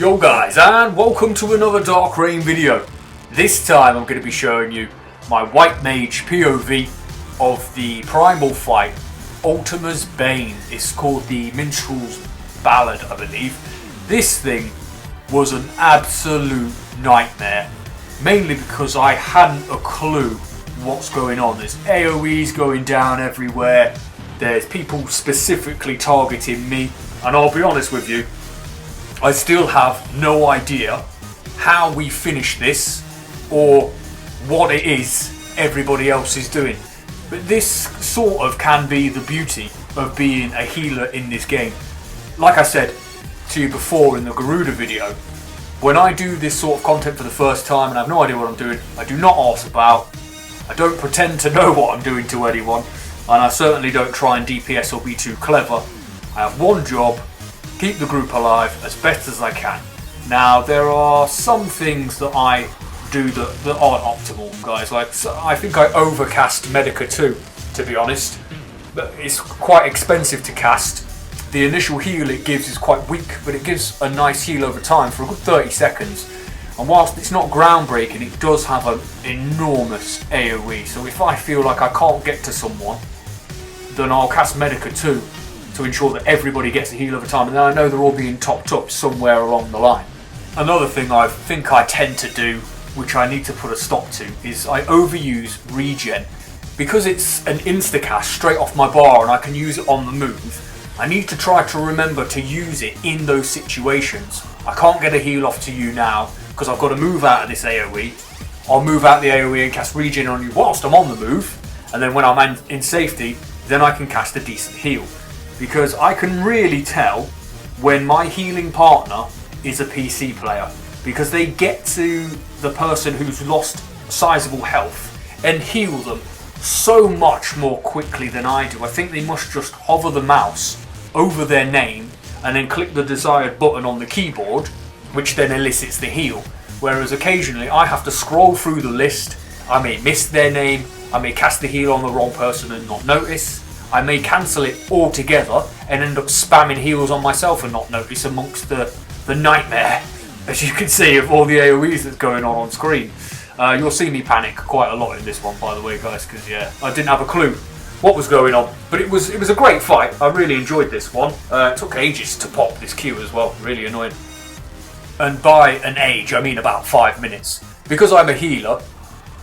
Yo guys, and welcome to another Dark Reign video. This time I'm going to be showing you my White Mage POV of the primal fight, Ultima's Bane. It's called the Minstrel's Ballad, I believe. This thing was an absolute nightmare, mainly because I hadn't a clue what's going on. There's AoEs going down everywhere, there's people specifically targeting me, and I'll be honest with you, I still have no idea how we finish this or what it is everybody else is doing. But this sort of can be the beauty of being a healer in this game. Like I said to you before in the Garuda video, when I do this sort of content for the first time and I have no idea what I'm doing, I do not arse about, I don't pretend to know what I'm doing to anyone, and I certainly don't try and DPS or be too clever. I have one job: keep the group alive as best as I can. Now, there are some things that I do that aren't optimal, guys. Like, so I think I overcast Medica 2, to be honest. But it's quite expensive to cast. The initial heal it gives is quite weak, but it gives a nice heal over time for a good 30 seconds. And whilst it's not groundbreaking, it does have an enormous AoE. So if I feel like I can't get to someone, then I'll cast Medica 2 to ensure that everybody gets a heal over time, and then I know they're all being topped up somewhere along the line. Another thing I think I tend to do, which I need to put a stop to, is I overuse regen. Because it's an insta-cast straight off my bar and I can use it on the move, I need to try to remember to use it in those situations. I can't get a heal off to you now because I've got to move out of this AoE. I'll move out the AoE and cast regen on you whilst I'm on the move, and then when I'm in safety, then I can cast a decent heal. Because I can really tell when my healing partner is a PC player, because they get to the person who's lost sizable health and heal them so much more quickly than I do. I think they must just hover the mouse over their name and then click the desired button on the keyboard, which then elicits the heal. Whereas occasionally I have to scroll through the list, I may miss their name, I may cast the heal on the wrong person and not notice, I may cancel it altogether and end up spamming heals on myself and not notice amongst the nightmare, as you can see, of all the AoEs that's going on screen. You'll see me panic quite a lot in this one, by the way, guys, because yeah, I didn't have a clue what was going on. But it was a great fight. I really enjoyed this one. It took ages to pop this Q as well, really annoying. And by an age, I mean about 5 minutes. Because I'm a healer,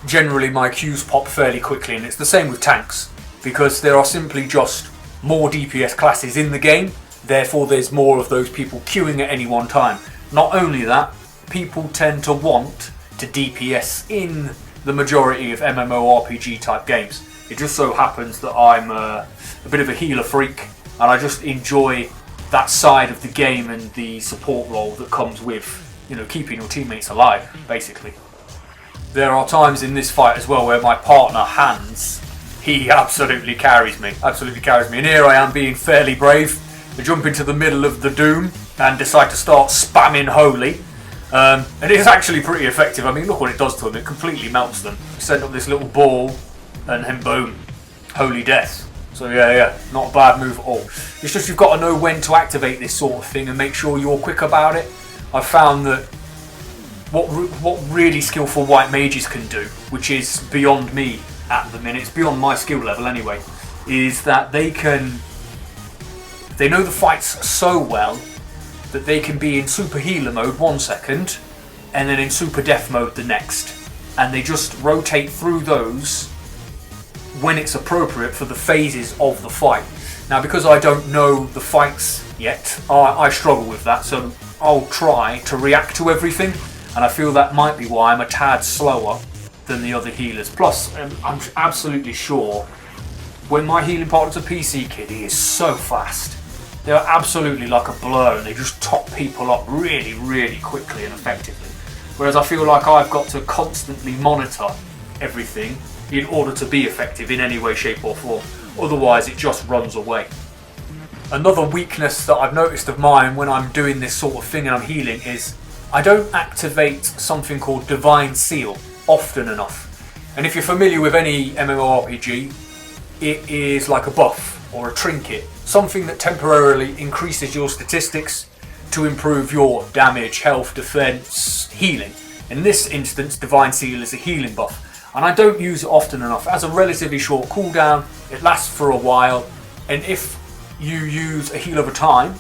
generally my Qs pop fairly quickly, and it's the same with tanks. Because there are simply just more DPS classes in the game, therefore there's more of those people queuing at any one time. Not only that, people tend to want to DPS in the majority of MMORPG type games. It just so happens that I'm a bit of a healer freak, and I just enjoy that side of the game and the support role that comes with, you know, keeping your teammates alive, basically. There are times in this fight as well where my partner, Hans, he absolutely carries me, and here I am being fairly brave. I jump into the middle of the Doom and decide to start spamming Holy, and it's actually pretty effective. I mean, look what it does to them, it completely melts them. Send up this little ball and then boom, Holy Death. So yeah, not a bad move at all. It's just you've got to know when to activate this sort of thing and make sure you're quick about it. I've found that what really skillful white mages can do, which is beyond me at the minute, it's beyond my skill level anyway, is that they know the fights so well that they can be in super healer mode 1 second and then in super death mode the next, and they just rotate through those when it's appropriate for the phases of the fight. Now, because I don't know the fights yet, I struggle with that, so I'll try to react to everything, and I feel that might be why I'm a tad slower than the other healers. Plus, I'm absolutely sure when my healing partner's a PC kid, he is so fast. They're absolutely like a blur, and they just top people up really, really quickly and effectively. Whereas I feel like I've got to constantly monitor everything in order to be effective in any way, shape or form. Otherwise it just runs away. Another weakness that I've noticed of mine when I'm doing this sort of thing and I'm healing is I don't activate something called Divine Seal often enough. And if you're familiar with any MMORPG, it is like a buff or a trinket, something that temporarily increases your statistics to improve your damage, health, defense, healing. In this instance, Divine Seal is a healing buff, and I don't use it often enough. It has a relatively short cooldown, it lasts for a while, and if you use a heal over time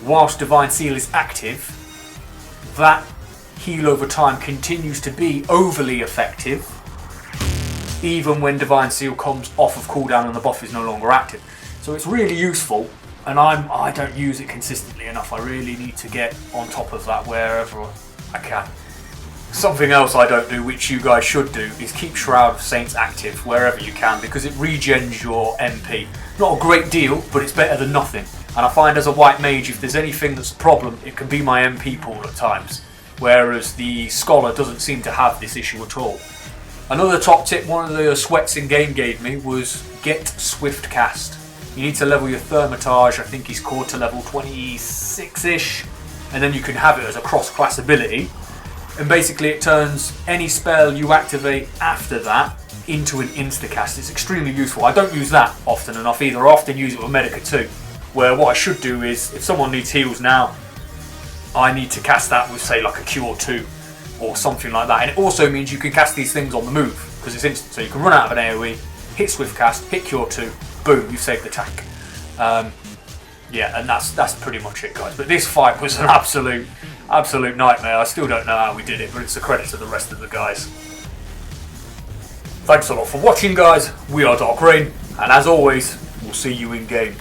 whilst Divine Seal is active, that heal over time continues to be overly effective even when Divine Seal comes off of cooldown and the buff is no longer active. So it's really useful, and I don't use it consistently enough. I really need to get on top of that wherever I can. Something else I don't do, which you guys should do, is keep Shroud of Saints active wherever you can, because it regens your MP. Not a great deal, but it's better than nothing. And I find as a White Mage, if there's anything that's a problem, it can be my MP pool at times. Whereas the Scholar doesn't seem to have this issue at all. Another top tip one of the sweats in game gave me was get Swift Cast. You need to level your Thermitage, I think he's called to level 26-ish, and then you can have it as a cross-class ability. And basically it turns any spell you activate after that into an instacast. It's extremely useful. I don't use that often enough either. I often use it with Medica too, where what I should do is, if someone needs heals now, I need to cast that with, say, like a Cure 2 or something like that. And it also means you can cast these things on the move, because it's instant. So you can run out of an AoE, hit Swift Cast, hit Cure 2, boom, you've saved the tank. Yeah, and that's pretty much it, guys. But this fight was an absolute nightmare. I still don't know how we did it, but it's a credit to the rest of the guys. Thanks a lot for watching, guys. We are Dark Rain, and as always, we'll see you in game.